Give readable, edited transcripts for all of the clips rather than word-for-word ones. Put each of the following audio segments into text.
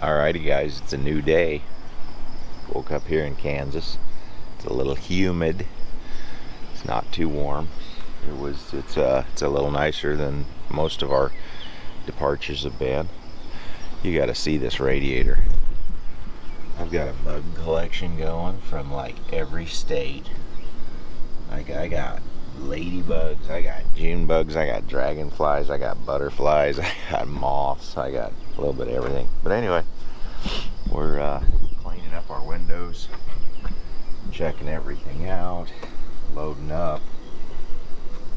Alrighty guys, it's a new day. Woke up here in Kansas. It's a little humid. It's not too warm. It's a little nicer than most of our departures have been. You got to see this radiator. I've got a bug collection going from like every state. Like I got ladybugs, I got June bugs, I got dragonflies, I got butterflies, I got moths, I got a little bit of everything. But anyway, we're cleaning up our windows, checking everything out, loading up,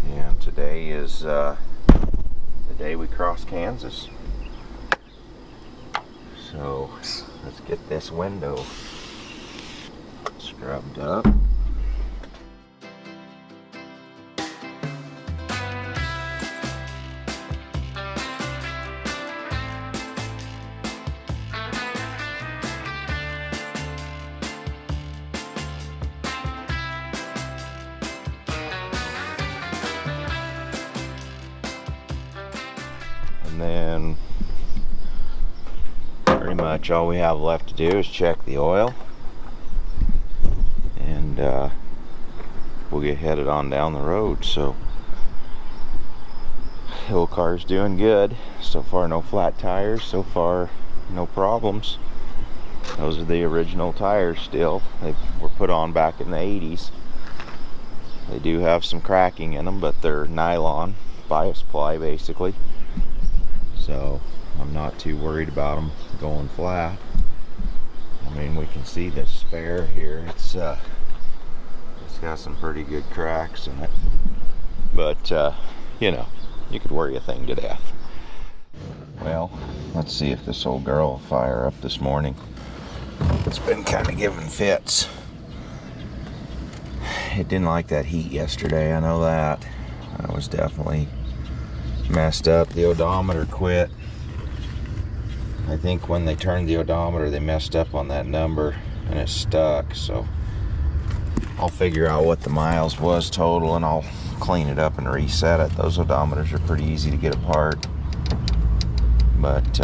and today is the day we cross Kansas. So let's get this window scrubbed up. And then pretty much all we have left to do is check the oil, and we'll get headed on down the road. So the old car's doing good so far. No flat tires so far, no problems. Those are the original tires still. They were put on back in the 80s. They do have some cracking in them, but they're nylon bias ply basically, so I'm not too worried about them going flat. I mean, we can see this spare here. It's got some pretty good cracks in it, but you know, you could worry a thing to death. Well, let's see if this old girl will fire up this morning. It's been kind of giving fits. It didn't like that heat yesterday, I know that. I was definitely messed up. The odometer quit. I think when they turned the odometer, they messed up on that number and it stuck. So I'll figure out what the miles was total and I'll clean it up and reset it. Those odometers are pretty easy to get apart. But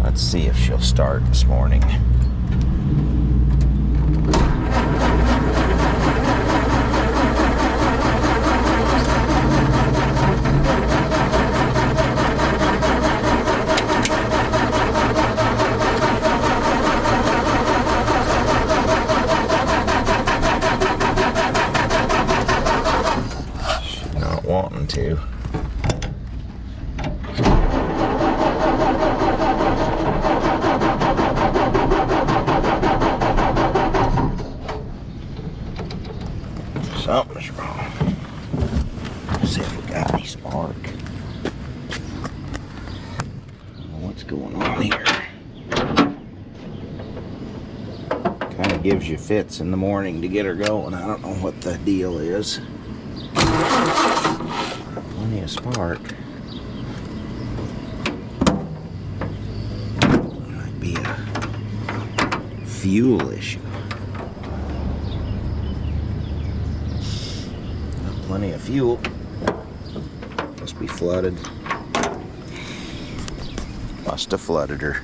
let's see if she'll start this morning. Wanting to. Something's wrong. Let's see if we got any spark. What's going on here? Kind of gives you fits in the morning to get her going. I don't know what the deal is. Plenty of spark. Might be a fuel issue. Got plenty of fuel. Must be flooded. Must have flooded her.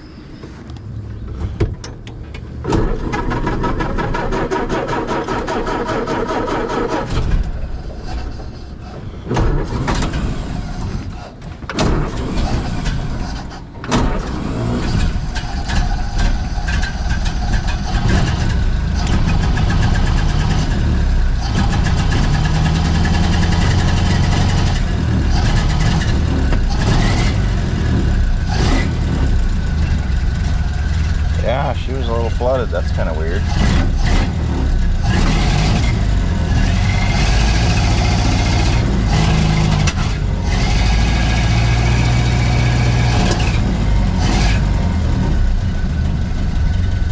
Yeah, she was a little flooded. That's kind of weird.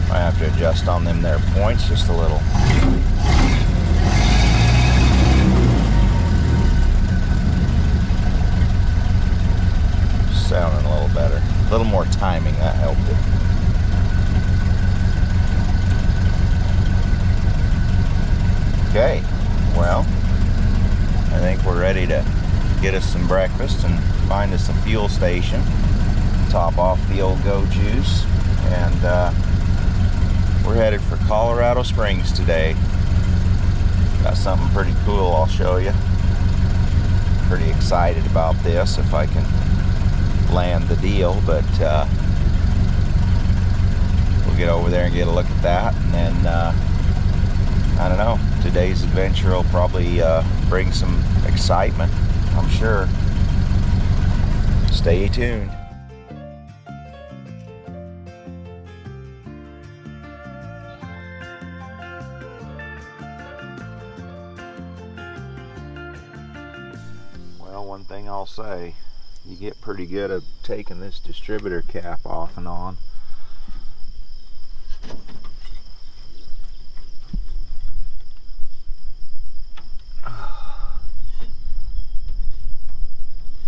I have to adjust on them there points just a little. Sounding a little better. A little more timing, that helped it. Okay, well, I think we're ready to get us some breakfast and find us a fuel station. top off the old Go Juice, and we're headed for Colorado Springs today. Got something pretty cool I'll show you. Pretty excited about this if I can land the deal, but we'll get over there and get a look at that, and then I don't know, today's adventure will probably bring some excitement, I'm sure. Stay tuned. Well, one thing I'll say, you get pretty good at taking this distributor cap off and on.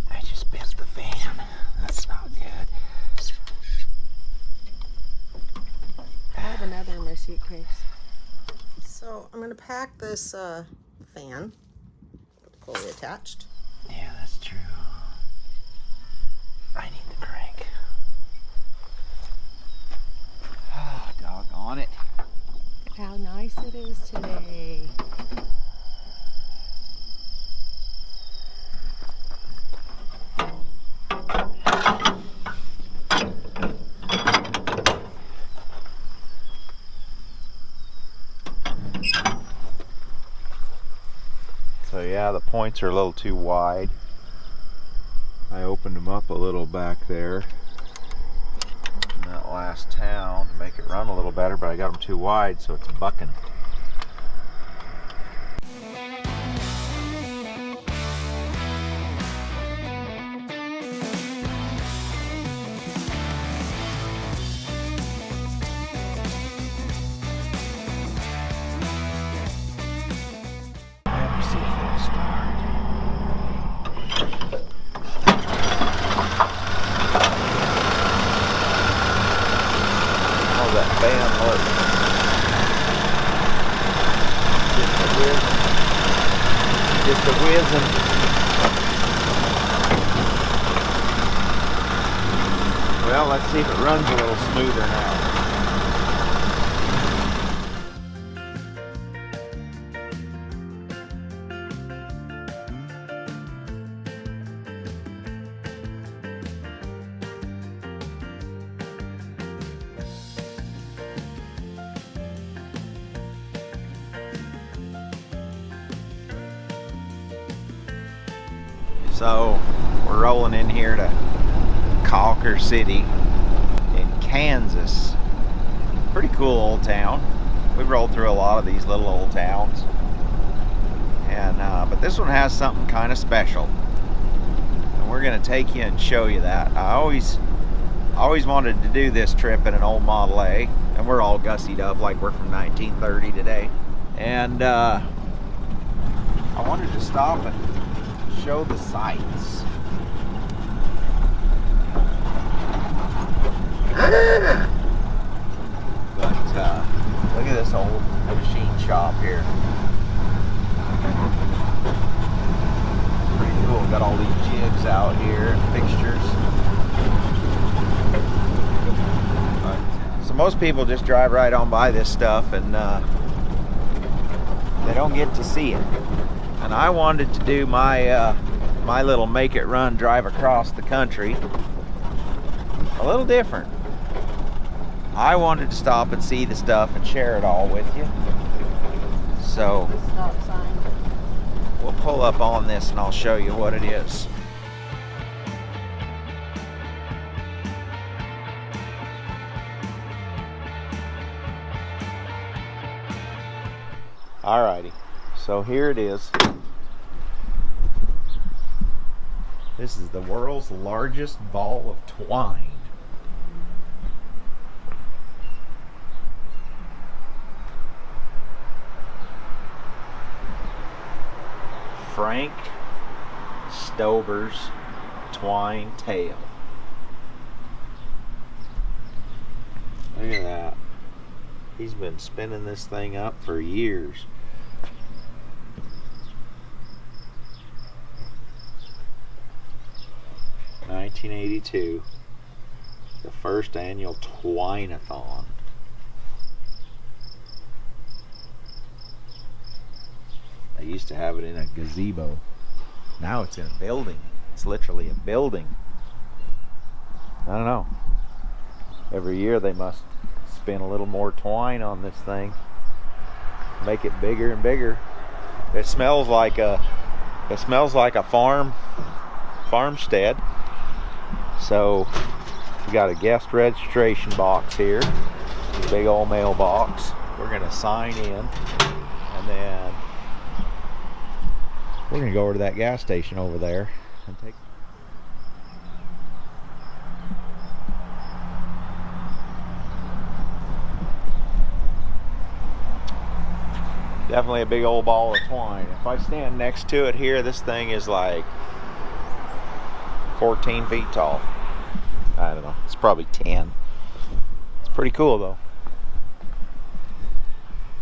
I just bent the fan. That's not good. I have another in my suitcase. So I'm going to pack this fan, fully attached. Yeah, that's true. I need the crank. Oh, doggone it. How nice it is today. So yeah, the points are a little too wide. I opened them up a little back there in that last town to make it run a little better, but I got them too wide, so it's bucking. Just a whizzing. Well, let's see if it runs a little smoother now. So we're rolling in here to Calker City in Kansas. Pretty cool old town. We've rolled through a lot of these little old towns, and but this one has something kind of special, and we're going to take you and show you that. I always wanted to do this trip in an old Model A, and we're all gussied up like we're from 1930 today, and I wanted to stop and show the sights. But look at this old machine shop here. Pretty cool. Got all these jigs out here and fixtures. So most people just drive right on by this stuff, and they don't get to see it. And I wanted to do my my little make it run drive across the country a little different. I wanted to stop and see the stuff and share it all with you. So Stop sign. we'll pull up on this and I'll show you what it is. Alrighty, so here it is. This is the world's largest ball of twine. Frank Stober's twine tail. Look at that. He's been spinning this thing up for years. $1982. The first annual Twine-a-thon. They used to have it in a gazebo. Now it's in a building. It's literally a building. I don't know. Every year they must spin a little more twine on this thing. Make it bigger and bigger. It smells like a farmstead. So we got a guest registration box here. A big old mailbox. We're gonna sign in, and then we're gonna go over to that gas station over there and take. Definitely a big old ball of twine. If I stand next to it here, this thing is like 14 feet tall. I don't know, it's probably 10. It's pretty cool though.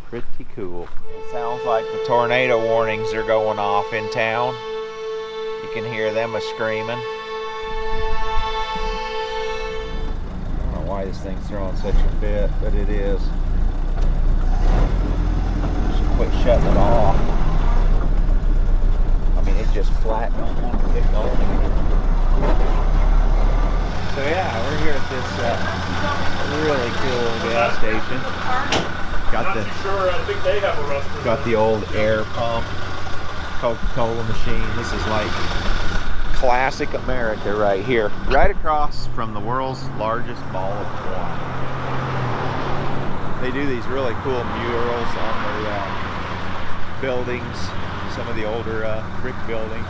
Pretty cool. It sounds like the tornado warnings are going off in town. You can hear them a-screaming. I don't know why this thing's throwing such a fit, but it is. Quit shutting it off. I mean, it just flat don't want to get going. So yeah, we're here at this really cool gas station. Got the old air pump, Coca-Cola machine. This is like classic America right here, right across from the world's largest ball of twine. They do these really cool murals on the buildings, some of the older brick buildings.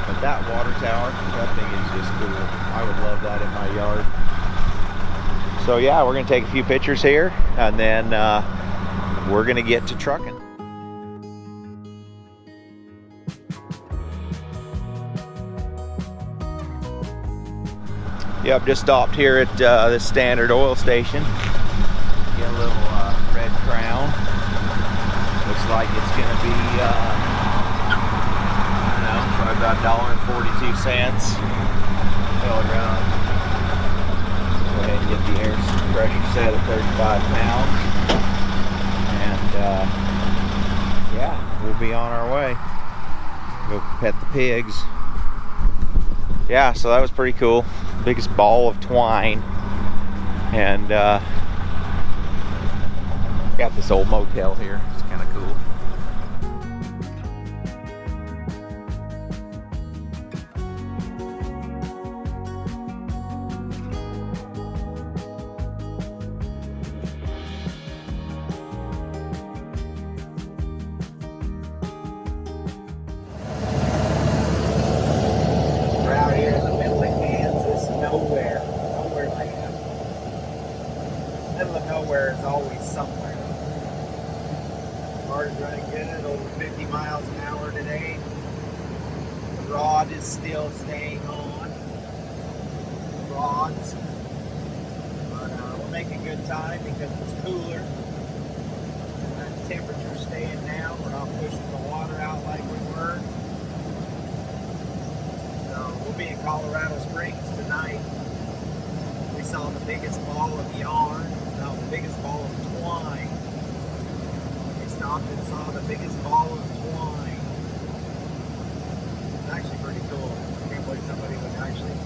But that water tower, that thing is just cool. I would love that in my yard. So yeah, we're gonna take a few pictures here, and then we're gonna get to trucking. Yep, just stopped here at this standard oil station. Get a little red crown. Looks like it's gonna be, I don't know, probably about $1.42. Fill it around. Go ahead and get the air pressure set at 35 pounds. And yeah, we'll be on our way. Go pet the pigs. Yeah, so that was pretty cool. Biggest ball of twine. And got this old motel here. It's kind of cool. We're out here in the middle of Kansas, nowhere land. Middle of nowhere is always somewhere. Car's running good, over 50 miles an hour today. The rod is still staying on. Rods. But we're making good time because it's cooler. The temperature's staying down. We're not pushing the water out like we were. So we'll be in Colorado Springs tonight. We saw the biggest ball of yarn. No, the biggest ball of twine. Stopped and saw the biggest ball of twine. It's actually pretty cool. I can't believe somebody would actually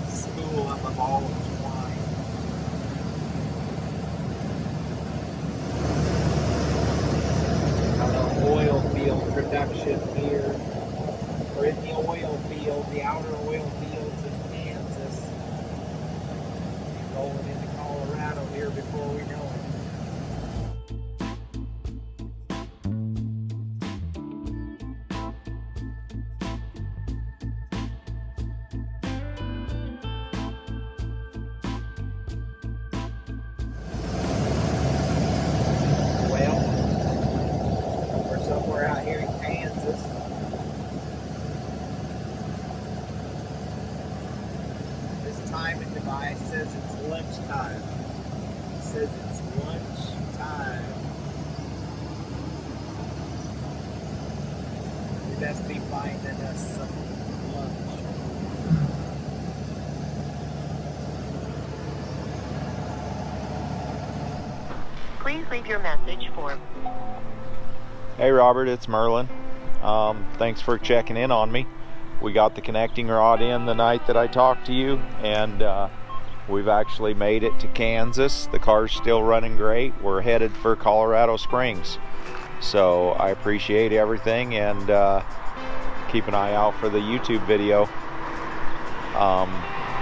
spool up a ball of twine. Got an oil field production here. We're in the oil field, the outer oil fields of Kansas. Rolling into Colorado here before we know it. Somewhere out here in Kansas. This timing device says it's lunchtime. It says it's lunchtime. We best be finding us some lunch. Please leave your message for... Hey Robert, it's Merlin. Thanks for checking in on me. We got the connecting rod in the night that I talked to you, and we've actually made it to Kansas. The car's still running great. We're headed for Colorado Springs. So I appreciate everything, and keep an eye out for the YouTube video.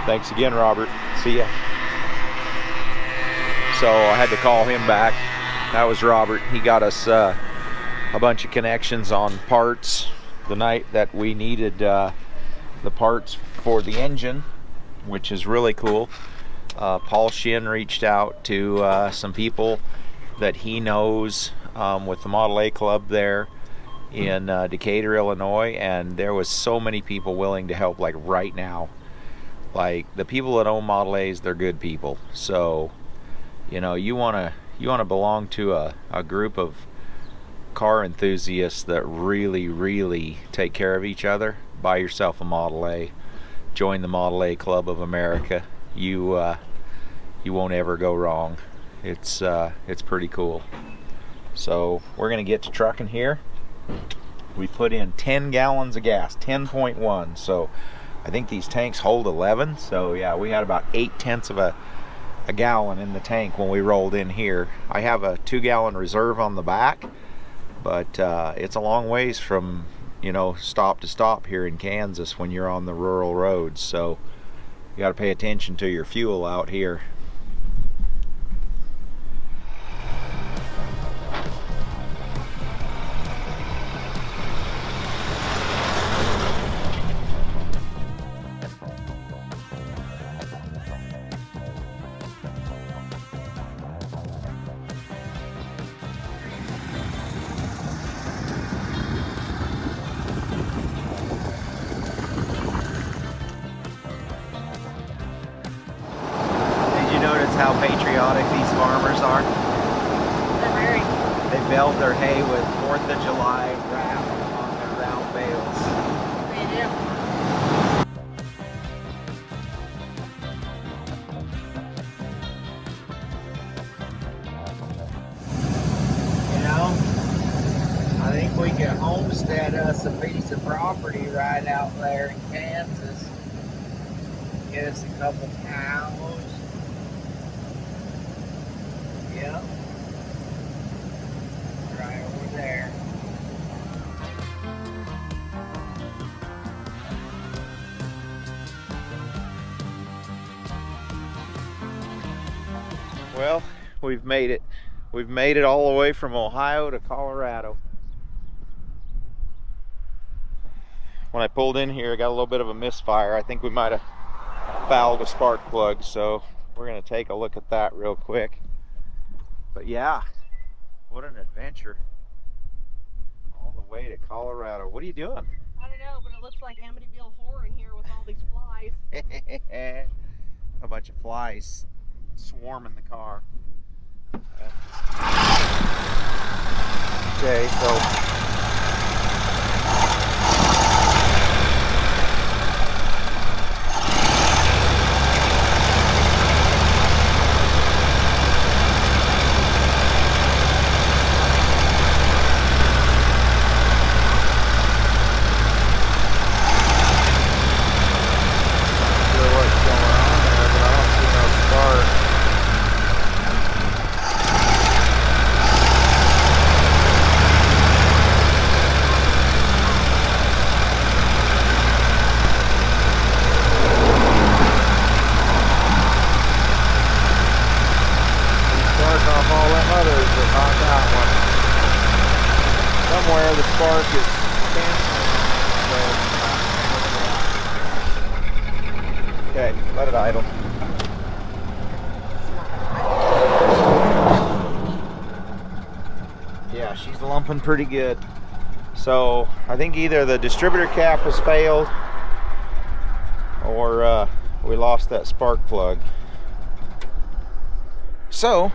Thanks again, Robert. See ya. So I had to call him back. That was Robert. He got us a bunch of connections on parts the night that we needed the parts for the engine, which is really cool. Paul Shin reached out to some people that he knows with the Model A Club there in Decatur, Illinois, and there was so many people willing to help, like right now. Like, the people that own Model A's, they're good people. So, you know, you wanna belong to a group of car enthusiasts that really take care of each other. Buy yourself a Model A. Join the Model A Club of America. You won't ever go wrong. It's pretty cool. So we're gonna get to trucking here. We put in 10 gallons of gas, 10.1. So I think these tanks hold 11. So yeah, we had about 8/10 of a gallon in the tank when we rolled in here. I have a 2-gallon reserve on the back, but it's a long ways from, you know, stop to stop here in Kansas when you're on the rural roads. So you got to pay attention to your fuel out here. Notice how patriotic these farmers are? They're very. They bale their hay with 4th of July wrap on their round bales. They do. You know, I think we could homestead us a piece of property right out there in Kansas. Get us a couple cows. Yep. Right over there. Well, we've made it. We've made it all the way from Ohio to Colorado. When I pulled in here, I got a little bit of a misfire. I think we might have fouled a spark plug, so we're going to take a look at that real quick. But yeah, what an adventure. All the way to Colorado. What are you doing? I don't know, but it looks like Amityville Horror in here with all these flies. A bunch of flies swarming the car. Okay, so somewhere the spark is canceling. Okay, let it idle. Yeah, she's lumping pretty good. So I think either the distributor cap has failed or we lost that spark plug. So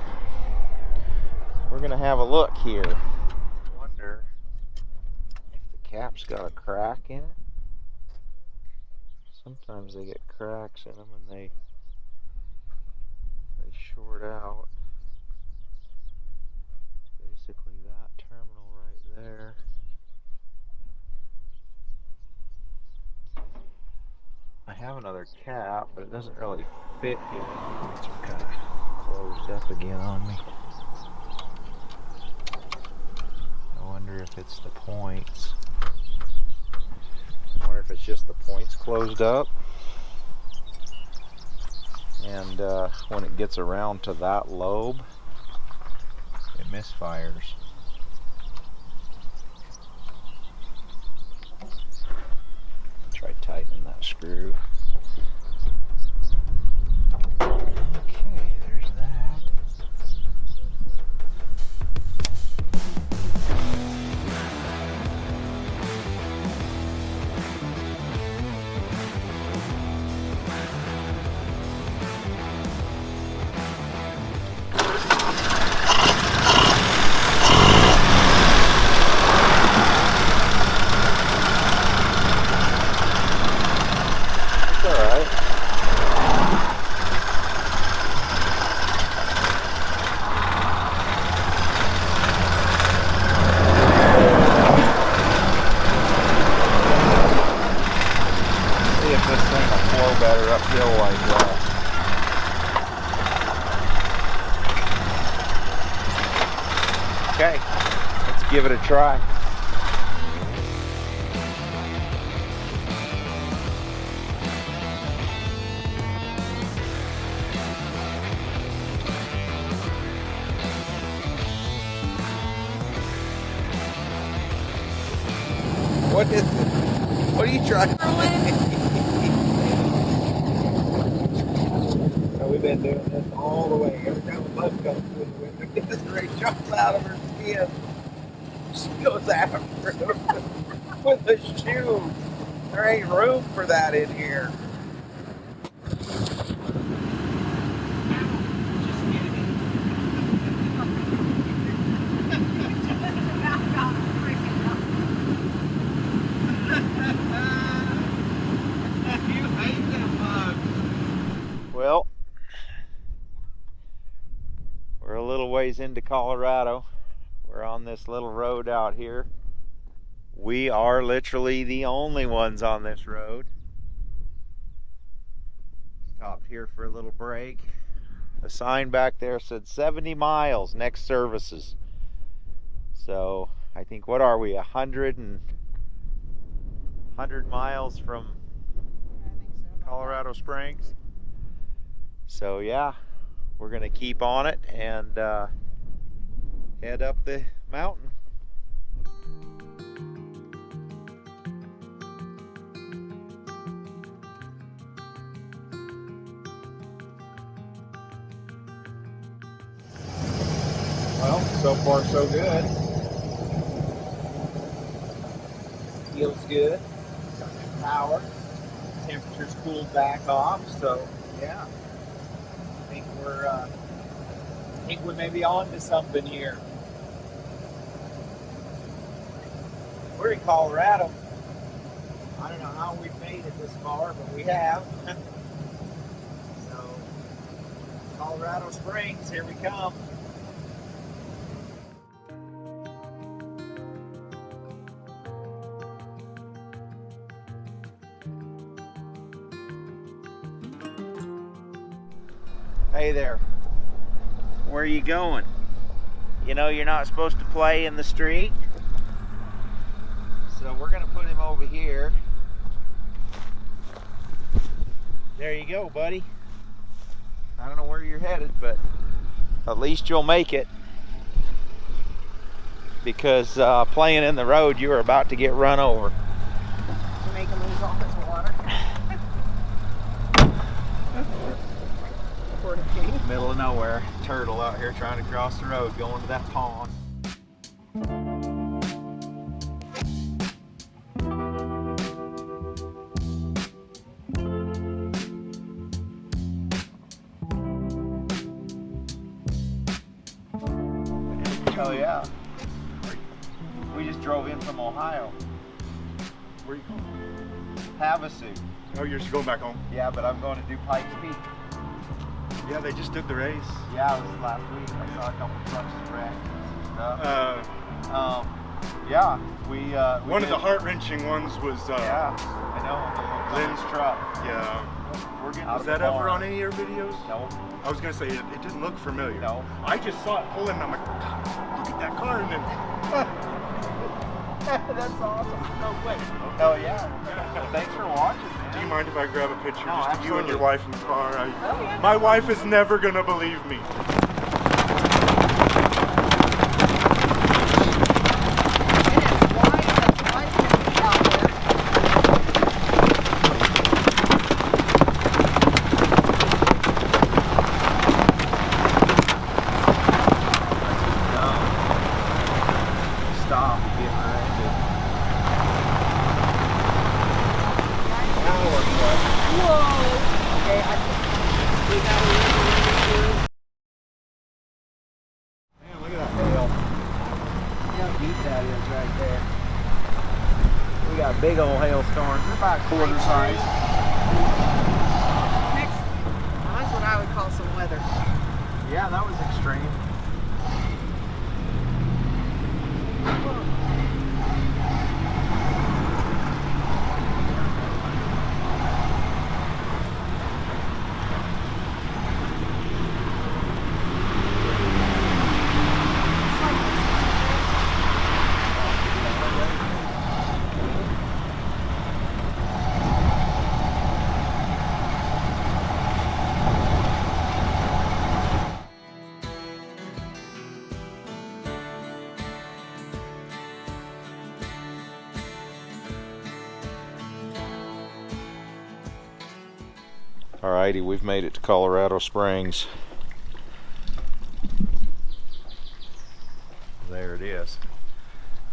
we're gonna have a look here. I wonder if the cap's got a crack in it. Sometimes they get cracks in them and they short out. cap, but it doesn't really fit yet. It's kind of closed up again on me. I wonder if it's the points. I wonder if it's just the points closed up. And when it gets around to that lobe, it misfires. Try tightening that screw. Okay, there's that. Better uphill like that. Okay, let's give it a try. What is it? What are you trying to do? We've been doing this all the way. Every time a bus comes through the window, this Ray jumps out of her skin. She goes after her with the shoes. There ain't room for that in here. Well, we're a little ways into Colorado. We're on this little road out here. We are literally the only ones on this road. Stopped here for a little break. The sign back there said 70 miles next services. So I think, what are we, 100 miles from Colorado Springs? So yeah, we're gonna keep on it and head up the mountain. Well, so far so good. Feels good. Got good power. Temperature's cooled back off, so yeah. I think we may be on to something here. We're in Colorado. I don't know how we've made it this far, but we have. So, Colorado Springs, here we come. Hey there, where are you going? You know you're not supposed to play in the street? So we're gonna put him over here. There you go, buddy. I don't know where you're headed, but at least you'll make it. Because playing in the road, you were about to get run over. To make him lose all his water. Middle of nowhere, turtle out here trying to cross the road, going to that pond. Oh yeah, we just drove in from Ohio. Where you going? Havasu. Oh, you're just going back home? Yeah, but I'm going to do Pikes Peak. Yeah, they just did the race. Yeah, it was last week. I saw a couple trucks wrecked and stuff. Yeah, we one did. of the heart-wrenching ones was yeah, I know, Lynn's truck. Yeah, Was that ever on any of your videos? No. I was gonna say it didn't look familiar. No. I just saw it pulling and I'm like, God, look at that car and then That's awesome. No way. Oh yeah. Thanks for watching, man. do you mind if I grab a picture No, just of you and your absolutely. wife in the car? Yeah. My wife is never gonna believe me. Stop. Get ready. Okay, we got a Man, look at that hail. See how deep that is right there. We got big old hailstorms. They're about quarter size. That's what I would call some weather. Yeah, that was extreme. Alrighty, we've made it to Colorado Springs. There it is.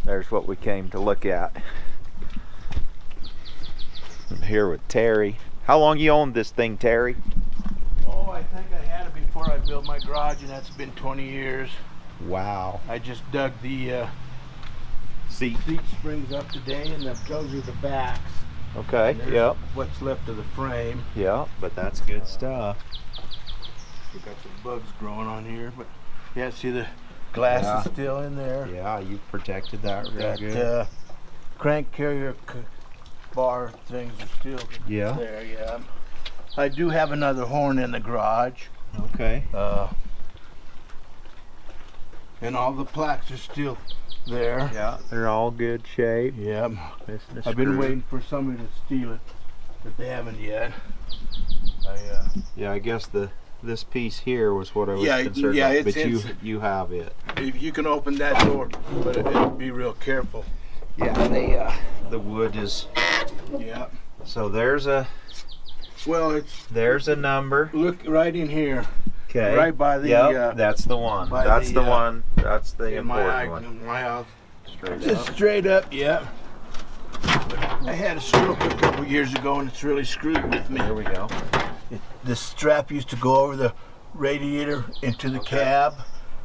There's what we came to look at. I'm here with Terry. How long you owned this thing, Terry? Oh, I think I had it before I built my garage, and that's been 20 years. Wow. I just dug the See. seat springs up today, and those are the backs. Okay. And there's Yep. what's left of the frame. Yep. But that's good stuff. We got some bugs growing on here, but yeah, see the glass Yeah. is still in there. Yeah, you protected that real That good. crank carrier bar things are still Yeah. there. Yeah. I do have another horn in the garage. Okay. And all the plaques are still there. Yeah, they're all good shape. Yeah. Missing a I've been screw. waiting for somebody to steal it, but they haven't yet. Yeah, I guess this piece here was what I was Yeah, concerned yeah, about. it's But you inside. you have it. If you can open that door, but be real careful. Yeah, the wood is. Yeah. So there's a Well, there's a number. look right in here. Okay. Right by the, Yep, that's the one. by That's the the, one. That's the In my important one. my house. Straight Just up. straight up, yeah. I had a stroke a couple years ago, and it's really screwed with me. There we go. The strap used to go over the radiator into the cab.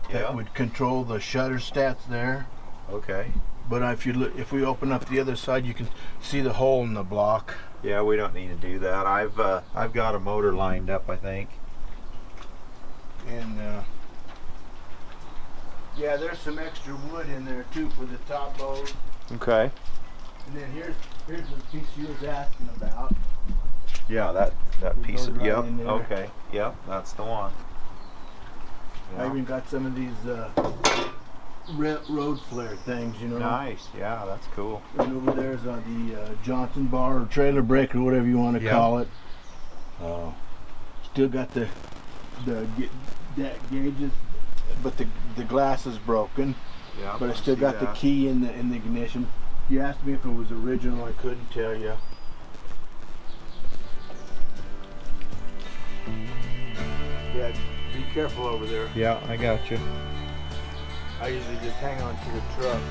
Yeah. That would control the shutter stats there. Okay. But if we open up the other side, you can see the hole in the block. Yeah, we don't need to do that. I've got a motor lined up, I think. And yeah, there's some extra wood in there too for the top load. Okay. And then here's the piece you was asking about. Yeah, that It piece goes of right yep. in there. Okay. Yep, that's the one. I Yeah. even got some of these road flare things, you know. Nice. Yeah, that's cool. And over there's the Johnson bar or trailer brake or whatever you want to Yep. call it. Still got the gauges, but the glass is broken. Yeah. But I still got the key in the ignition. You asked me if it was original. I couldn't tell you. Yeah, be careful over there. Yeah, I got you. I usually just hang on to the truck.